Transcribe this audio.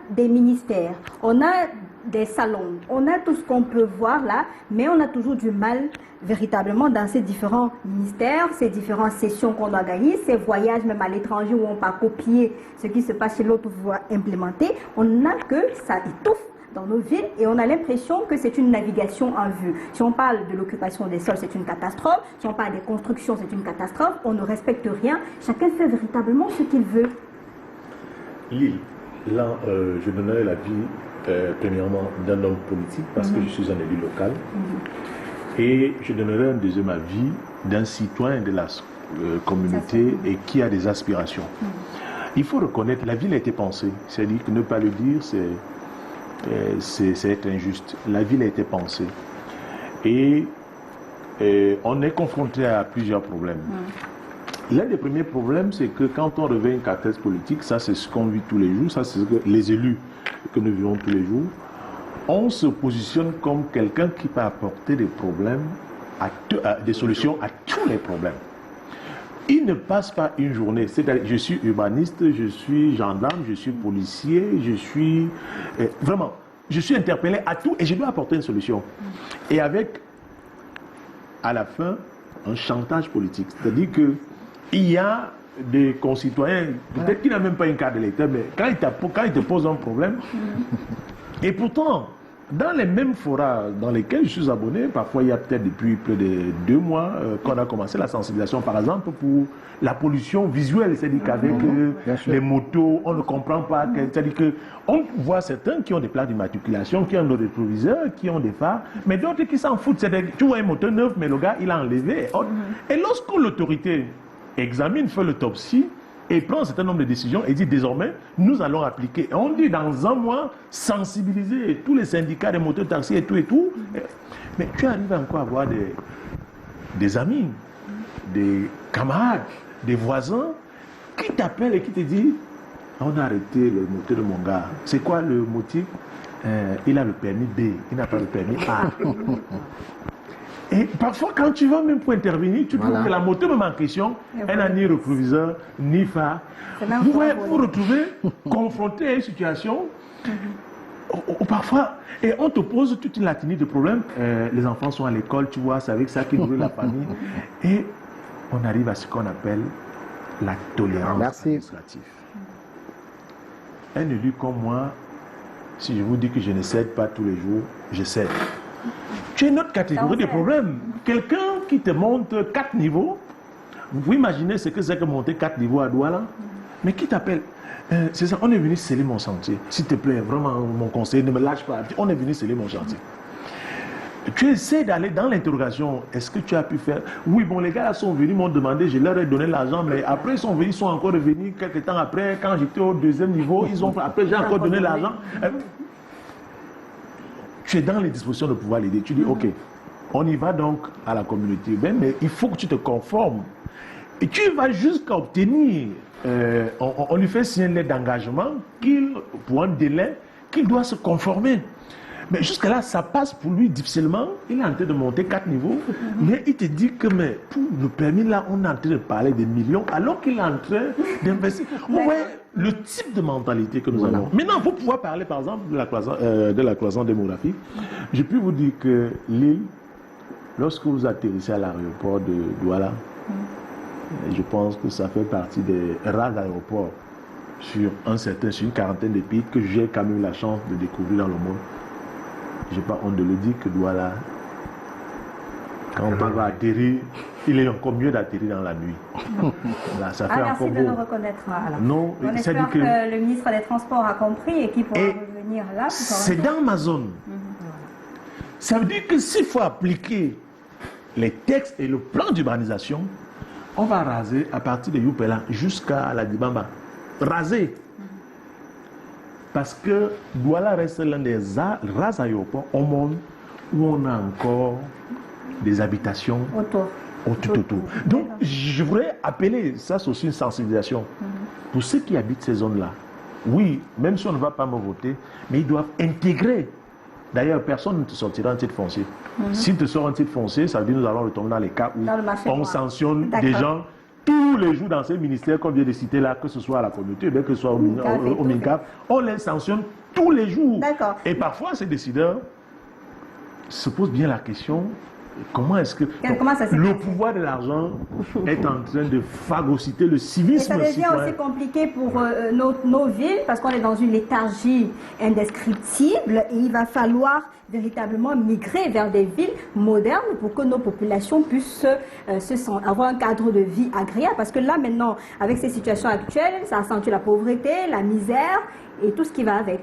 des ministères, on a des salons, on a tout ce qu'on peut voir là, mais on a toujours du mal véritablement dans ces différents ministères, ces différentes sessions qu'on doit gagner, ces voyages même à l'étranger où on va copier ce qui se passe chez l'autre pour pouvoir implémenter. On a que ça étouffe dans nos villes et on a l'impression que c'est une navigation en vue. Si on parle de l'occupation des sols, c'est une catastrophe. Si on parle des constructions, c'est une catastrophe. On ne respecte rien. Chacun fait véritablement ce qu'il veut. Lille, là, je donnerai l'avis premièrement d'un homme politique parce que je suis un élu local. Et je donnerai un deuxième avis d'un citoyen de la communauté et qui a des aspirations. Il faut reconnaître, la ville a été pensée. C'est-à-dire que ne pas le dire, c'est être injuste. La ville a été pensée. Et on est confronté à plusieurs problèmes. L'un des premiers problèmes, c'est que quand on revient une catastrophe politique, ça c'est ce qu'on vit tous les jours, ça c'est ce que les élus que nous vivons tous les jours, on se positionne comme quelqu'un qui peut apporter des problèmes, des solutions à tous les problèmes. Il ne passe pas une journée, c'est-à-dire je suis urbaniste, je suis gendarme, je suis policier, je suis vraiment, je suis interpellé à tout et je dois apporter une solution. Et avec, à la fin, un chantage politique, c'est-à-dire que il y a des concitoyens, peut-être qu'il n'a même pas une carte d'électeur, mais quand il te pose un problème, et pourtant, dans les mêmes forats dans lesquels je suis abonné, parfois il y a peut-être depuis plus de 2 mois qu'on a commencé la sensibilisation, par exemple, pour la pollution visuelle, c'est-à-dire qu'avec les motos, on ne comprend pas, c'est-à-dire qu'on voit certains qui ont des plaques d'immatriculation, qui ont des rétroviseurs, qui ont des phares, mais d'autres qui s'en foutent, c'est-à-dire tu vois un moteur neuf, mais le gars il a enlevé. Et lorsque l'autorité examine, fait l'autopsie, et prend un certain nombre de décisions et dit désormais, nous allons appliquer. Et on dit dans un mois, sensibiliser tous les syndicats des moteurs taxis et tout et tout. Mais tu arrives encore à avoir des amis, des camarades, des voisins qui t'appellent et qui te disent on a arrêté le moteur de mon gars. C'est quoi le motif? Il a le permis B, il n'a pas le permis A. Et parfois, quand tu vas même pour intervenir, tu trouves que la moto même en question, elle n'a ni rétroviseur, ni phare. Vous vous retrouvez confronté à une situation où parfois, et on te pose toute une latinité de problèmes. Les enfants sont à l'école, tu vois, c'est avec ça qu'ils nourrissent la famille. Et on arrive à ce qu'on appelle la tolérance administrative. Un élu comme moi, si je vous dis que je ne cède pas tous les jours, je cède. Tu es une autre catégorie de problèmes. Quelqu'un qui te monte 4 niveaux, vous imaginez ce que c'est que monter 4 niveaux à Douala, mais qui t'appelle c'est ça, on est venu sceller mon chantier. S'il te plaît, vraiment, mon conseiller, ne me lâche pas. On est venu sceller mon chantier. Tu essaies d'aller dans l'interrogation. Est-ce que tu as pu faire? Oui, bon, les gars là sont venus, m'ont demandé, je leur ai donné l'argent, mais après ils sont venus, ils sont encore revenus quelques temps après, quand j'étais au 2e niveau, après j'ai encore donné l'argent. Tu es dans les dispositions de pouvoir l'aider. Tu dis, ok, on y va donc à la communauté urbaine, mais il faut que tu te conformes. Et tu vas jusqu'à obtenir, on lui fait signer une lettre d'engagement pour un délai qu'il doit se conformer. Mais jusqu'à là, ça passe pour lui difficilement. Il est en train de monter 4 niveaux, mais il te dit que mais pour le permis là, on est en train de parler des millions, alors qu'il est en train d'investir. Ouais, le type de mentalité que nous avons. Maintenant, pour pouvoir parler par exemple de la cloison démographique, je peux vous dire que Lille, lorsque vous atterrissez à l'aéroport de Douala, je pense que ça fait partie des rares aéroports sur une quarantaine de pays que j'ai quand même eu la chance de découvrir dans le monde. Je n'ai pas honte de le dire que Douala, quand on va atterrir, il est encore mieux d'atterrir dans la nuit. Là, ça fait merci de nous reconnaître. Alors. Non, on espère que le ministre des Transports a compris et qu'il pourra revenir là. C'est dans ma zone. Ça veut dire que s'il faut appliquer les textes et le plan d'urbanisation, on va raser à partir de Youpela jusqu'à la Dibamba. Raser. Parce que Douala reste l'un des rares aéroports au monde où on a encore des habitations autour. Donc, je voudrais appeler, ça c'est aussi une sensibilisation, pour ceux qui habitent ces zones-là. Oui, même si on ne va pas me voter, mais ils doivent intégrer. D'ailleurs, personne ne te sortira un titre foncier. S'il te sort un titre foncier, ça veut dire que nous allons retomber dans les cas où on sanctionne des gens tous les jours dans ces ministères qu'on vient de citer là, que ce soit à la communauté, bien que ce soit au MINCAF, on les sanctionne tous les jours. D'accord. Et parfois, ces décideurs se posent bien la question, comment est-ce que le pouvoir de l'argent est en train de phagocyter le civisme citoyen? Et ça devient aussi compliqué pour nos villes parce qu'on est dans une léthargie indescriptible et il va falloir véritablement migrer vers des villes modernes pour que nos populations puissent avoir un cadre de vie agréable. Parce que là maintenant, avec ces situations actuelles, ça accentue la pauvreté, la misère et tout ce qui va avec.